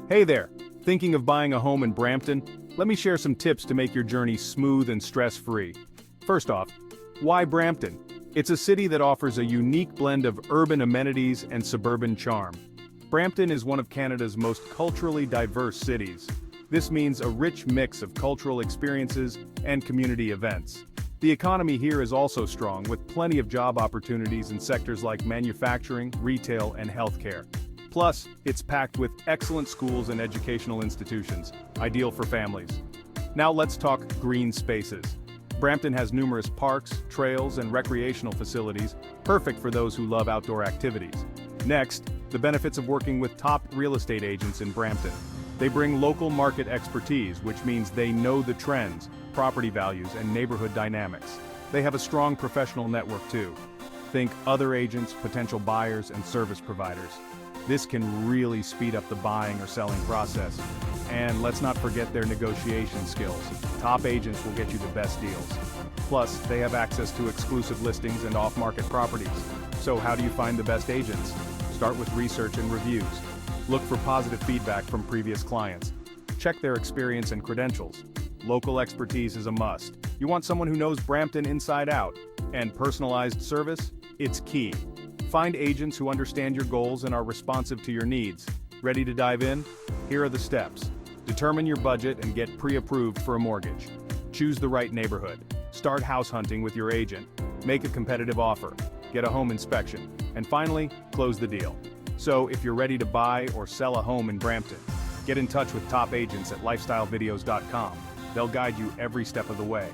Hey there! Thinking of buying a home in Brampton? Let me share some tips to make your journey smooth and stress-free. First off, why Brampton? It's a city that offers a unique blend of urban amenities and suburban charm. Brampton is one of Canada's most culturally diverse cities. This means a rich mix of cultural experiences and community events. The economy here is also strong, with plenty of job opportunities in sectors like manufacturing, retail, and healthcare. Plus, it's packed with excellent schools and educational institutions, ideal for families. Now let's talk green spaces. Brampton has numerous parks, trails, and recreational facilities, perfect for those who love outdoor activities. Next, the benefits of working with top real estate agents in Brampton. They bring local market expertise, which means they know the trends, property values, and neighborhood dynamics. They have a strong professional network too. Think other agents, potential buyers, and service providers. This can really speed up the buying or selling process. And let's not forget their negotiation skills. Top agents will get you the best deals. Plus, they have access to exclusive listings and off-market properties. So how do you find the best agents? Start with research and reviews. Look for positive feedback from previous clients. Check their experience and credentials. Local expertise is a must. You want someone who knows Brampton inside out. And personalized service? It's key. Find agents who understand your goals and are responsive to your needs. Ready to dive in? Here are the steps. Determine your budget and get pre-approved for a mortgage. Choose the right neighborhood. Start house hunting with your agent. Make a competitive offer. Get a home inspection. And finally, close the deal. So, if you're ready to buy or sell a home in Brampton, get in touch with top agents at lifestylevideos.com. They'll guide you every step of the way.